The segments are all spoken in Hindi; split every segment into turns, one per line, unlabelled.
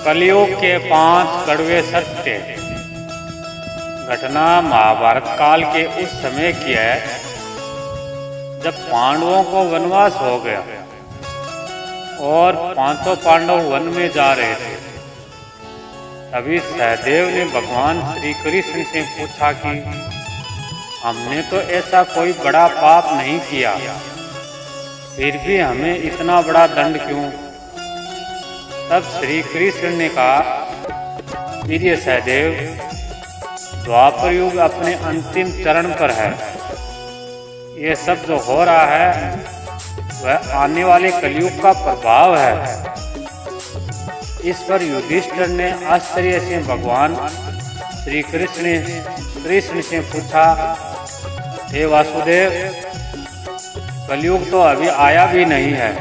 कलयुग के 5 कड़वे सत्य। घटना महाभारत काल के उस समय की है जब पांडवों को वनवास हो गया और 500 पांडव वन में जा रहे थे। तभी सहदेव ने भगवान श्री कृष्ण से पूछा कि हमने तो ऐसा कोई बड़ा पाप नहीं किया, फिर भी हमें इतना बड़ा दंड क्यों? तब श्री कृष्ण ने कहा, प्रिय सहदेव, द्वापर युग अपने अंतिम चरण पर है। ये सब जो हो रहा है वह आने वाले कलयुग का प्रभाव है। इस पर युधिष्ठिर ने आश्चर्य से भगवान श्री कृष्ण से पूछा, हे वासुदेव, कलयुग तो अभी आया भी नहीं है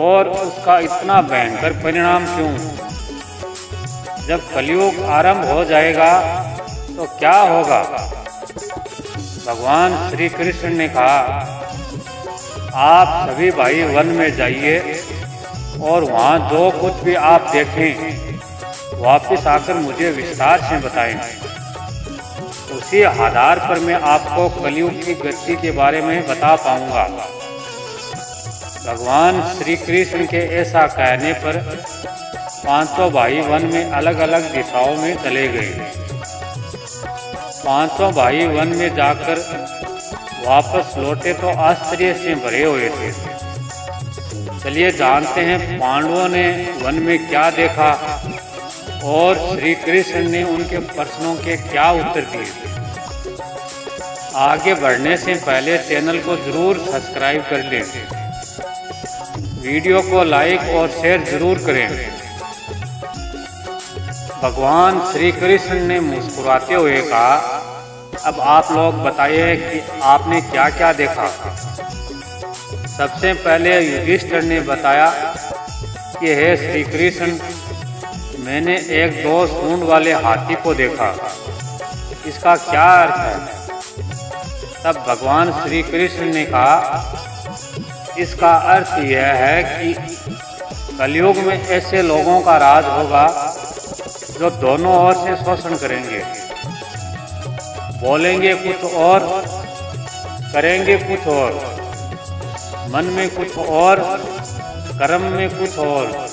और उसका इतना भयंकर परिणाम क्यों? जब कलयुग आरंभ हो जाएगा तो क्या होगा? भगवान श्री कृष्ण ने कहा, आप सभी भाई वन में जाइए और वहाँ जो कुछ भी आप देखें वापस आकर मुझे विस्तार से बताएं। उसी आधार पर मैं आपको कलयुग की गति के बारे में बता पाऊंगा। भगवान श्री कृष्ण के ऐसा कहने पर 500 भाई वन में अलग अलग दिशाओं में चले गए। 500 भाई वन में जाकर वापस लौटे तो आश्चर्य से भरे हुए थे। चलिए जानते हैं पांडवों ने वन में क्या देखा और श्री कृष्ण ने उनके प्रश्नों के क्या उत्तर दिए। आगे बढ़ने से पहले चैनल को जरूर सब्सक्राइब कर लें, वीडियो को लाइक और शेयर जरूर करें। भगवान श्री कृष्ण ने मुस्कुराते हुए कहा, अब आप लोग बताइए कि आपने क्या क्या देखा। सबसे पहले युधिष्ठिर ने बताया कि हे श्री कृष्ण, मैंने एक 2 सूंड वाले हाथी को देखा, इसका क्या अर्थ है? तब भगवान श्री कृष्ण ने कहा, इसका अर्थ यह है कि कलयुग में ऐसे लोगों का राज होगा जो दोनों ओर से शोषण करेंगे, बोलेंगे कुछ और, करेंगे कुछ और, मन में कुछ और, कर्म में कुछ और।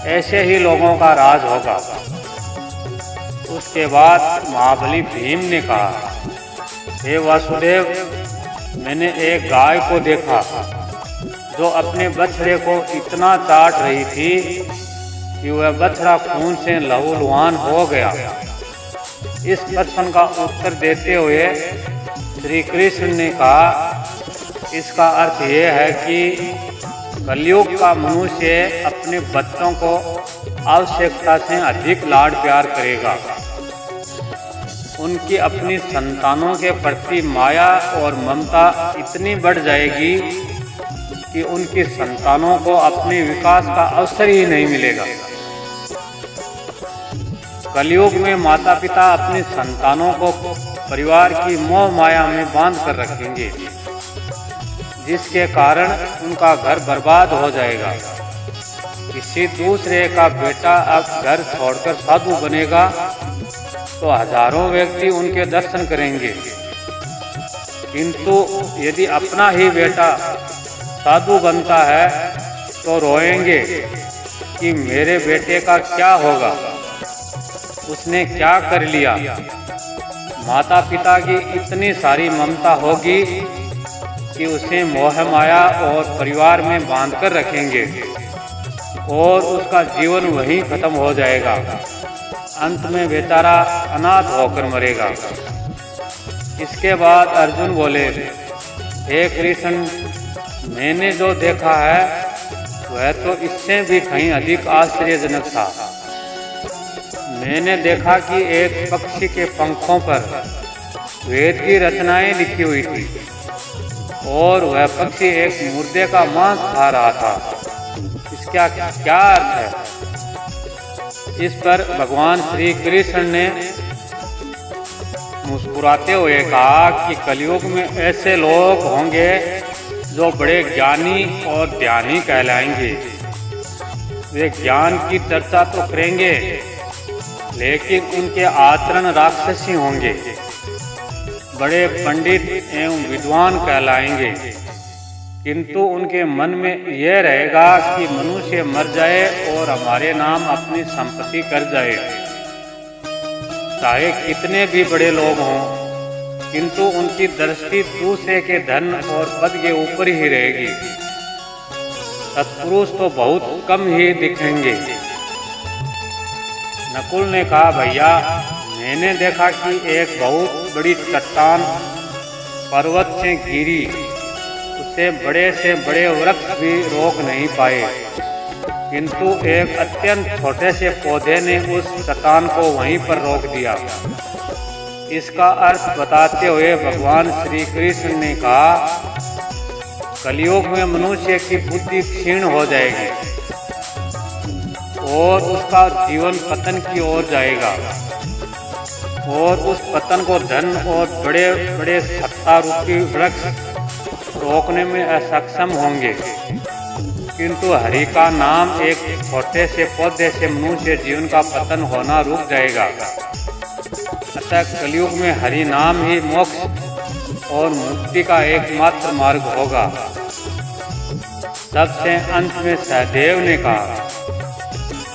ऐसे ही लोगों का राज होगा। उसके बाद महाबली भीम ने कहा, हे वासुदेव, मैंने एक गाय को देखा जो अपने बछड़े को इतना चाट रही थी कि वह बछड़ा खून से लहूलुहान हो गया। इस प्रश्न का उत्तर देते हुए श्री कृष्ण ने कहा, इसका अर्थ यह है कि कलयुग का मनुष्य अपने बच्चों को आवश्यकता से अधिक लाड प्यार करेगा। उनकी अपनी संतानों के प्रति माया और ममता इतनी बढ़ जाएगी कि उनकी संतानों को अपने विकास का अवसर ही नहीं मिलेगा। कलयुग में माता पिता अपने संतानों को परिवार की मोह माया में बांध कर रखेंगे, जिसके कारण उनका घर बर्बाद हो जाएगा। किसी दूसरे का बेटा अब घर छोड़कर साधु बनेगा तो हजारों व्यक्ति उनके दर्शन करेंगे, किंतु यदि अपना ही बेटा साधु बनता है तो रोएंगे कि मेरे बेटे का क्या होगा, उसने क्या कर लिया। माता पिता की इतनी सारी ममता होगी कि उसे मोह माया और परिवार में बांधकर रखेंगे और उसका जीवन वहीं खत्म हो जाएगा। अंत में बेचारा अनाथ होकर मरेगा। इसके बाद अर्जुन बोले, हे कृष्ण, मैंने जो देखा है वह तो इससे भी कहीं अधिक आश्चर्यजनक था। मैंने देखा कि एक पक्षी के पंखों पर वेद की रचनाएं लिखी हुई थी और वह पक्षी एक मुर्दे का मांस खा रहा था। इसका क्या अर्थ है? इस पर भगवान श्री कृष्ण ने मुस्कुराते हुए कहा कि कलयुग में ऐसे लोग होंगे जो बड़े ज्ञानी और ध्यानी कहलाएंगे। वे ज्ञान की चर्चा तो करेंगे, लेकिन उनके आचरण राक्षसी होंगे। बड़े पंडित एवं विद्वान कहलाएंगे, किंतु उनके मन में यह रहेगा कि मनुष्य मर जाए और हमारे नाम अपनी संपत्ति कर जाए। चाहे कितने भी बड़े लोग हों, किंतु उनकी दृष्टि दूसरे के धन और पद के ऊपर ही रहेगी। सत्पुरुष तो बहुत कम ही दिखेंगे। नकुल ने कहा, भैया मैंने देखा कि एक बहुत बड़ी चट्टान पर्वत से गिरी, उसे बड़े से बड़े वृक्ष भी रोक नहीं पाए, किंतु एक अत्यंत छोटे से पौधे ने उस चट्टान को वहीं पर रोक दिया। इसका अर्थ बताते हुए भगवान श्री कृष्ण ने कहा, कलयुग में मनुष्य की बुद्धि क्षीण हो जाएगी और उसका जीवन पतन की ओर जाएगा, और उस पतन को धन और बड़े बड़े सत्ता रूपी वृक्ष रोकने में असक्षम होंगे, किंतु हरि का नाम एक छोटे से पौधे से मनुष्य जीवन का पतन होना रुक जाएगा। अतः कलयुग में हरि नाम ही मोक्ष और मुक्ति का एकमात्र मार्ग होगा। सबसे अंत में सहदेव ने कहा,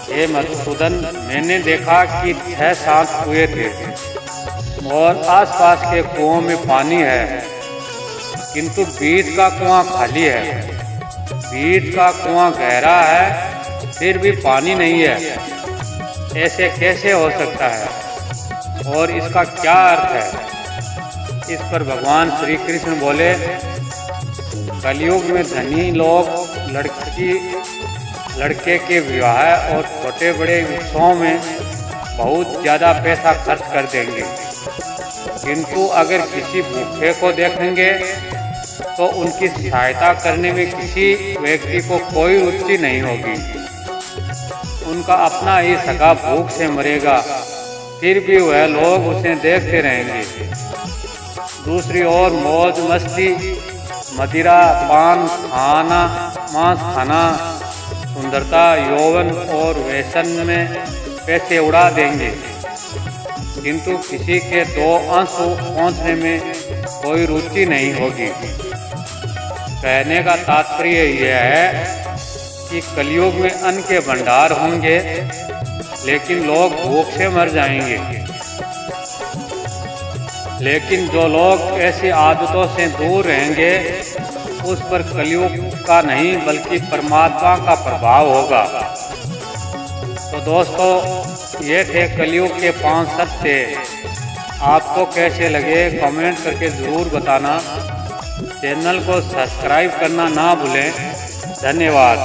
हे मधुसूदन, मैंने देखा कि 6 सांप कुएं थे और आसपास के कुओं में पानी है, किंतु बीच का कुआं खाली है। बीच का कुआं गहरा है, फिर भी पानी नहीं है। ऐसे कैसे हो सकता है और इसका क्या अर्थ है? इस पर भगवान श्री कृष्ण बोले, कलयुग में धनी लोग लड़के के विवाह और छोटे बड़े उत्सवों में बहुत ज़्यादा पैसा खर्च कर देंगे, किंतु अगर किसी भूखे को देखेंगे तो उनकी सहायता करने में किसी व्यक्ति को कोई रुचि नहीं होगी। उनका अपना ही सगा भूख से मरेगा, फिर भी वह लोग उसे देखते रहेंगे। दूसरी ओर मौज मस्ती, मदिरा, पान खाना, मांस खाना, सुंदरता, यौवन और व्यसन में पैसे उड़ा देंगे, किंतु किसी के 2 आंसू पहुँचने में कोई रुचि नहीं होगी। कहने का तात्पर्य यह है कि कलयुग में अन्न के भंडार होंगे, लेकिन लोग भूख से मर जाएंगे। लेकिन जो लोग ऐसी आदतों से दूर रहेंगे, उस पर कलयुग का नहीं बल्कि परमात्मा का प्रभाव होगा। तो दोस्तों, ये थे कलयुग के 5 सत्य। आपको कैसे लगे कमेंट करके ज़रूर बताना। चैनल को सब्सक्राइब करना ना भूलें। धन्यवाद।